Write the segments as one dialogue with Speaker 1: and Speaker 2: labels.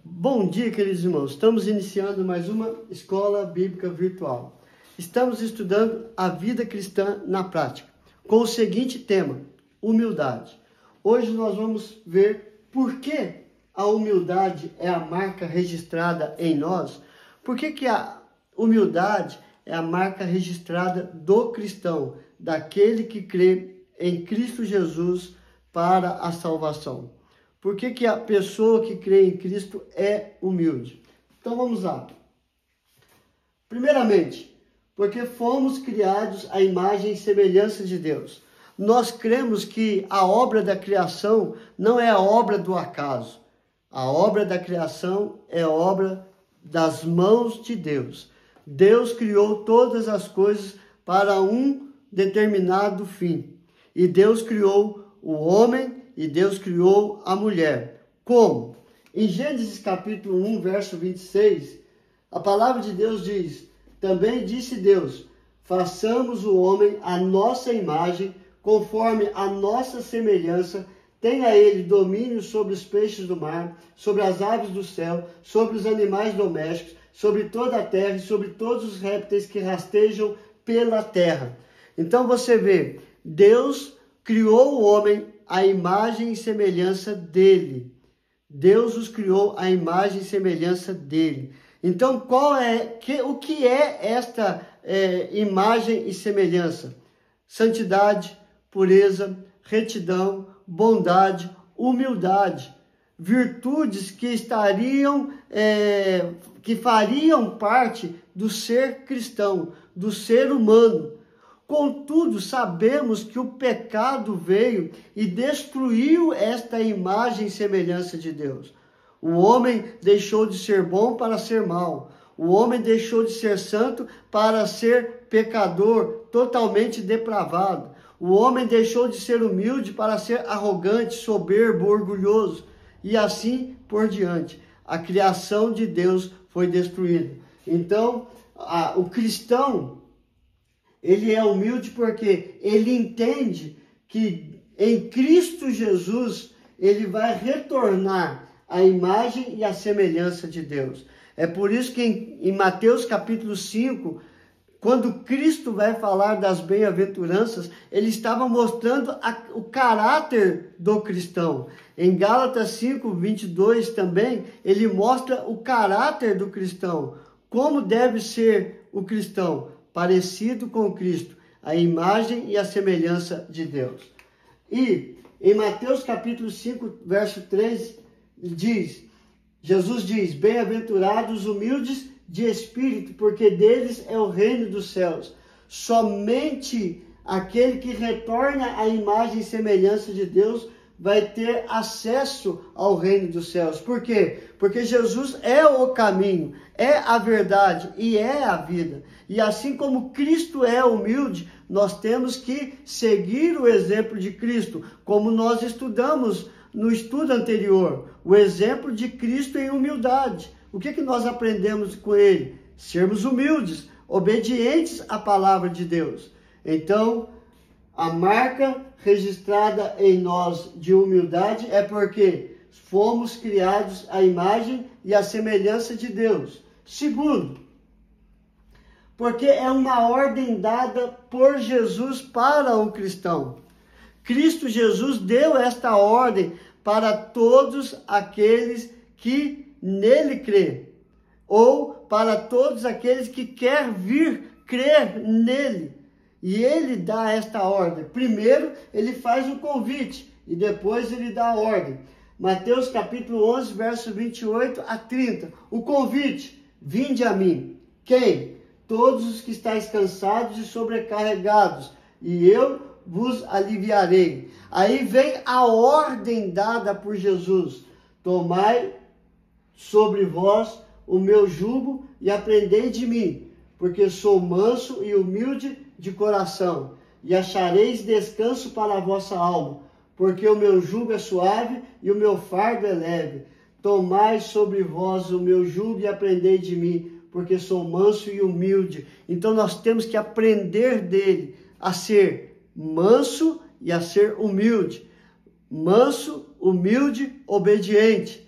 Speaker 1: Bom dia, queridos irmãos. Estamos iniciando mais uma escola bíblica virtual. Estamos estudando a vida cristã na prática, com o seguinte tema: humildade. Hoje nós vamos ver por que a humildade é a marca registrada em nós. Por que a humildade é a marca registrada do cristão, daquele que crê em Cristo Jesus para a salvação? Por que a pessoa que crê em Cristo é humilde? Então vamos lá. Primeiramente, porque fomos criados à imagem e semelhança de Deus. Nós cremos que a obra da criação não é a obra do acaso. A obra da criação é obra das mãos de Deus. Deus criou todas as coisas para um determinado fim. E Deus criou o homem e Deus criou a mulher. Como? Em Gênesis capítulo 1, verso 26, a palavra de Deus diz: também disse Deus, façamos o homem à nossa imagem, conforme a nossa semelhança, tenha ele domínio sobre os peixes do mar, sobre as aves do céu, sobre os animais domésticos, sobre toda a terra e sobre todos os répteis que rastejam pela terra. Então você vê, Deus criou o homem à imagem e semelhança dele. Deus os criou à imagem e semelhança dele. Então, o que é esta imagem e semelhança? Santidade, pureza, retidão, bondade, humildade. Virtudes que fariam parte do ser cristão, do ser humano. Contudo, sabemos que o pecado veio e destruiu esta imagem e semelhança de Deus. O homem deixou de ser bom para ser mau. O homem deixou de ser santo para ser pecador, totalmente depravado. O homem deixou de ser humilde para ser arrogante, soberbo, orgulhoso. E assim por diante. A criação de Deus foi destruída. Então, o cristão, ele é humilde porque ele entende que em Cristo Jesus ele vai retornar à imagem e à semelhança de Deus. É por isso que em Mateus capítulo 5, quando Cristo vai falar das bem-aventuranças, ele estava mostrando o caráter do cristão. Em Gálatas 5, 22 também, ele mostra o caráter do cristão. Como deve ser o cristão? Parecido com Cristo, a imagem e a semelhança de Deus. E em Mateus capítulo 5, verso 3, Jesus diz: bem-aventurados os humildes de espírito, porque deles é o reino dos céus. Somente aquele que retorna à imagem e semelhança de Deus vai ter acesso ao reino dos céus. Por quê? Porque Jesus é o caminho, é a verdade e é a vida. E assim como Cristo é humilde, nós temos que seguir o exemplo de Cristo, como nós estudamos no estudo anterior, o exemplo de Cristo em humildade. O que nós aprendemos com ele? Sermos humildes, obedientes à palavra de Deus. Então, a marca registrada em nós de humildade é porque fomos criados à imagem e à semelhança de Deus. Segundo, porque é uma ordem dada por Jesus para o cristão. Cristo Jesus deu esta ordem para todos aqueles que nele crê, ou para todos aqueles que querem vir crer nele. E ele dá esta ordem. Primeiro, ele faz um convite e depois ele dá a ordem. Mateus capítulo 11, verso 28 a 30. O convite: vinde a mim. Quem? Todos os que estáis cansados e sobrecarregados, e eu vos aliviarei. Aí vem a ordem dada por Jesus: tomai sobre vós o meu jugo e aprendei de mim, porque sou manso e humilde de coração, e achareis descanso para a vossa alma, porque o meu jugo é suave e o meu fardo é leve. Tomai sobre vós o meu jugo e aprendei de mim, porque sou manso e humilde. Então nós temos que aprender dele a ser manso e a ser humilde. Manso, humilde, obediente.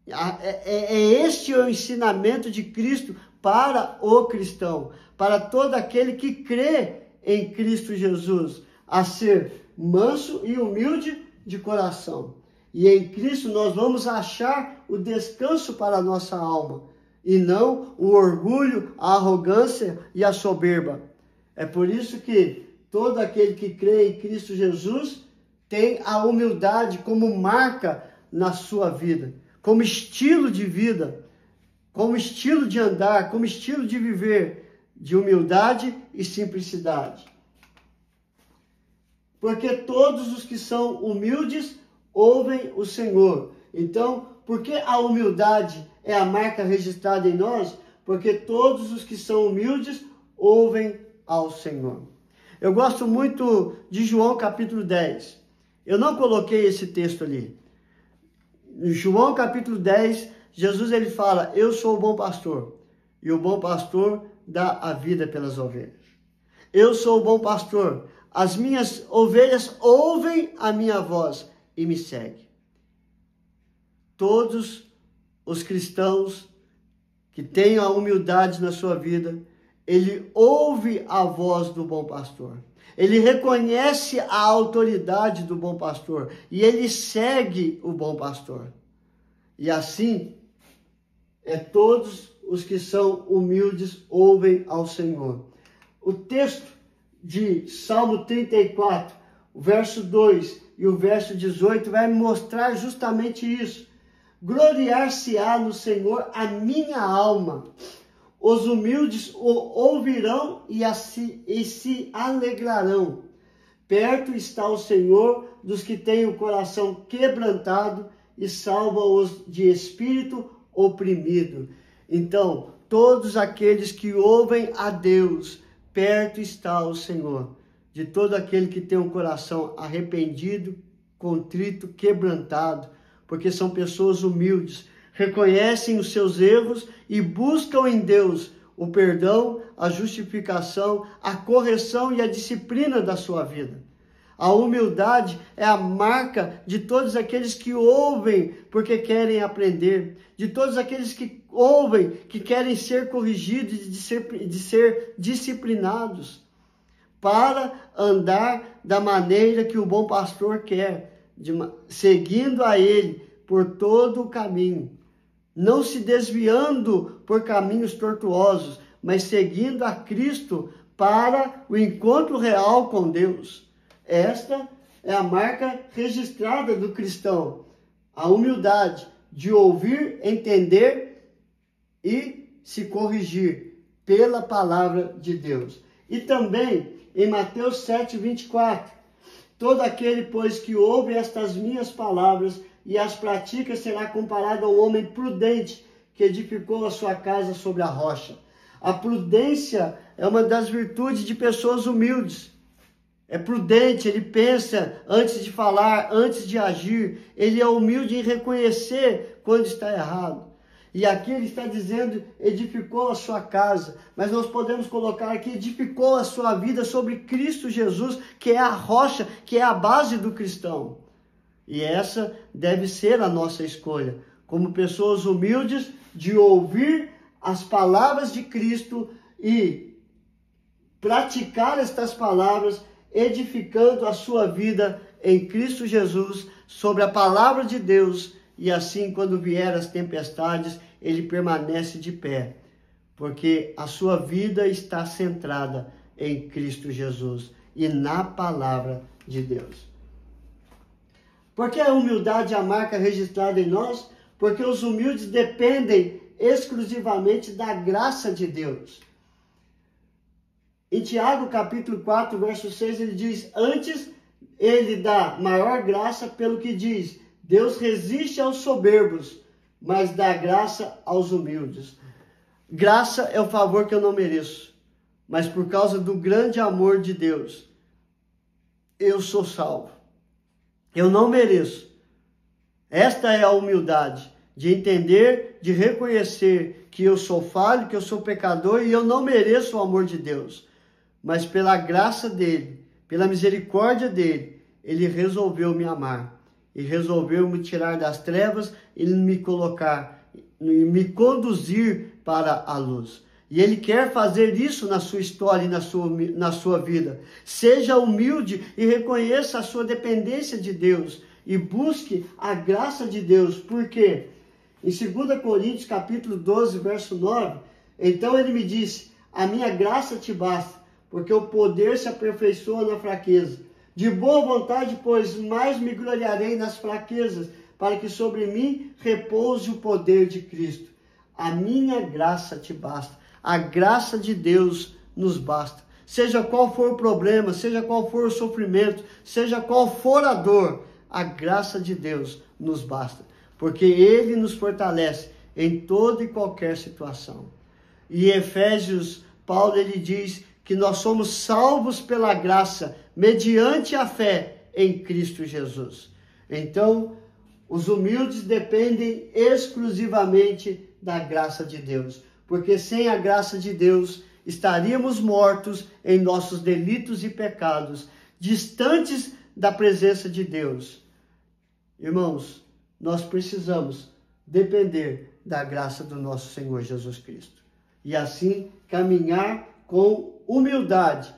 Speaker 1: É este o ensinamento de Cristo para o cristão, para todo aquele que crê em Cristo Jesus, a ser manso e humilde de coração. E em Cristo nós vamos achar o descanso para a nossa alma, e não o orgulho, a arrogância e a soberba. É por isso que todo aquele que crê em Cristo Jesus tem a humildade como marca na sua vida, como estilo de vida, como estilo de andar, como estilo de viver, de humildade e simplicidade. Porque todos os que são humildes ouvem o Senhor. Então, por que a humildade é a marca registrada em nós? Porque todos os que são humildes ouvem ao Senhor. Eu gosto muito de João capítulo 10. Eu não coloquei esse texto ali. Em João capítulo 10, Jesus ele fala: eu sou o bom pastor, e o bom pastor dá a vida pelas ovelhas. Eu sou o bom pastor, as minhas ovelhas ouvem a minha voz e me seguem. Todos os cristãos que tenham a humildade na sua vida, ele ouve a voz do bom pastor. Ele reconhece a autoridade do bom pastor e ele segue o bom pastor. E assim, todos os que são humildes ouvem ao Senhor. O texto de Salmo 34, o verso 2 e o verso 18 vai mostrar justamente isso. Gloriar-se-á no Senhor a minha alma. Os humildes o ouvirão e se alegrarão. Perto está o Senhor dos que têm o coração quebrantado e salva-os de espírito oprimido. Então, todos aqueles que ouvem a Deus, perto está o Senhor, de todo aquele que tem um coração arrependido, contrito, quebrantado, porque são pessoas humildes, reconhecem os seus erros e buscam em Deus o perdão, a justificação, a correção e a disciplina da sua vida. A humildade é a marca de todos aqueles que ouvem porque querem aprender, de todos aqueles que ouvem que querem ser corrigidos e de ser disciplinados, para andar da maneira que o bom pastor quer, seguindo a ele por todo o caminho, não se desviando por caminhos tortuosos, mas seguindo a Cristo para o encontro real com Deus. Esta é a marca registrada do cristão, a humildade de ouvir, entender e se corrigir pela palavra de Deus. E também em Mateus 7, 24, todo aquele, pois, que ouve estas minhas palavras e as pratica será comparado ao homem prudente que edificou a sua casa sobre a rocha. A prudência é uma das virtudes de pessoas humildes. É prudente, ele pensa antes de falar, antes de agir. Ele é humilde em reconhecer quando está errado. E aqui ele está dizendo, edificou a sua casa. Mas nós podemos colocar aqui, edificou a sua vida sobre Cristo Jesus, que é a rocha, que é a base do cristão. E essa deve ser a nossa escolha, como pessoas humildes, de ouvir as palavras de Cristo e praticar estas palavras, edificando a sua vida em Cristo Jesus, sobre a palavra de Deus, e assim, quando vier as tempestades, ele permanece de pé, porque a sua vida está centrada em Cristo Jesus e na palavra de Deus. Por que a humildade é a marca registrada em nós? Porque os humildes dependem exclusivamente da graça de Deus. Em Tiago, capítulo 4, verso 6, ele diz: antes ele dá maior graça, pelo que diz: Deus resiste aos soberbos, mas dá graça aos humildes. Graça é o favor que eu não mereço, mas por causa do grande amor de Deus, eu sou salvo. Eu não mereço. Esta é a humildade, de entender, de reconhecer que eu sou falho, que eu sou pecador e eu não mereço o amor de Deus. Mas pela graça dele, pela misericórdia dele, ele resolveu me amar. e resolveu me tirar das trevas e me conduzir para a luz. E Ele quer fazer isso na sua história e na sua vida. Seja humilde e reconheça a sua dependência de Deus e busque a graça de Deus. Por quê? Em 2 Coríntios capítulo 12, verso 9, então Ele me disse: a minha graça te basta, porque o poder se aperfeiçoa na fraqueza. De boa vontade, pois, mais me gloriarei nas fraquezas, para que sobre mim repouse o poder de Cristo. A minha graça te basta. A graça de Deus nos basta. Seja qual for o problema, seja qual for o sofrimento, seja qual for a dor, a graça de Deus nos basta. Porque Ele nos fortalece em toda e qualquer situação. E em Efésios, Paulo ele diz que nós somos salvos pela graça, mediante a fé em Cristo Jesus. Então, os humildes dependem exclusivamente da graça de Deus. Porque sem a graça de Deus, estaríamos mortos em nossos delitos e pecados, distantes da presença de Deus. Irmãos, nós precisamos depender da graça do nosso Senhor Jesus Cristo. E assim caminhar com humildade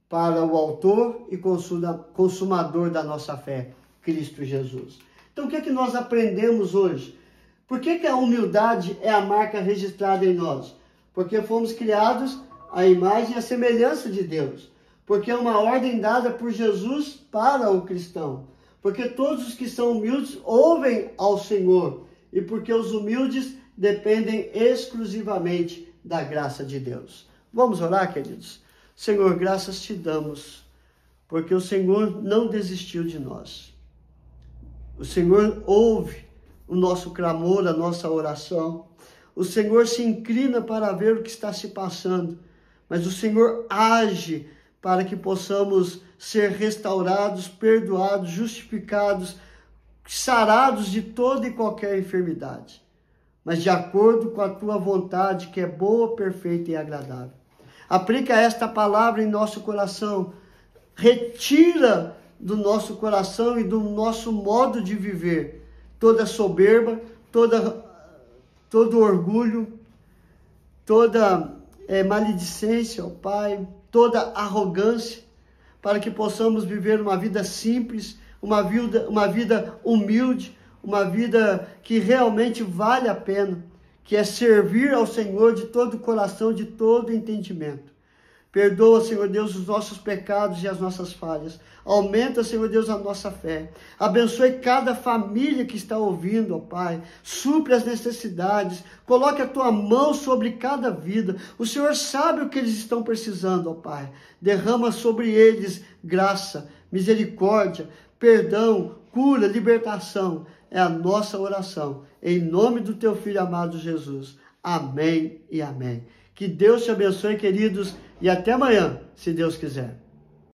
Speaker 1: para o autor e consumador da nossa fé, Cristo Jesus. Então o que é que nós aprendemos hoje? Por que a humildade é a marca registrada em nós? Porque fomos criados à imagem e à semelhança de Deus. Porque é uma ordem dada por Jesus para o cristão. Porque todos os que são humildes ouvem ao Senhor. E porque os humildes dependem exclusivamente da graça de Deus. Vamos orar, queridos? Senhor, graças te damos, porque o Senhor não desistiu de nós. O Senhor ouve o nosso clamor, a nossa oração. O Senhor se inclina para ver o que está se passando, mas o Senhor age para que possamos ser restaurados, perdoados, justificados, sarados de toda e qualquer enfermidade, mas de acordo com a tua vontade, que é boa, perfeita e agradável. Aplica esta palavra em nosso coração, retira do nosso coração e do nosso modo de viver toda soberba, todo orgulho, toda maledicência, ó Pai, toda arrogância, para que possamos viver uma vida simples, uma vida humilde, uma vida que realmente vale a pena, que é servir ao Senhor de todo o coração, de todo o entendimento. Perdoa, Senhor Deus, os nossos pecados e as nossas falhas. Aumenta, Senhor Deus, a nossa fé. Abençoe cada família que está ouvindo, ó Pai. Supre as necessidades. Coloque a tua mão sobre cada vida. O Senhor sabe o que eles estão precisando, ó Pai. Derrama sobre eles graça, misericórdia, perdão, cura, libertação. É a nossa oração. Em nome do teu Filho amado Jesus. Amém e amém. Que Deus te abençoe, queridos, e até amanhã, se Deus quiser.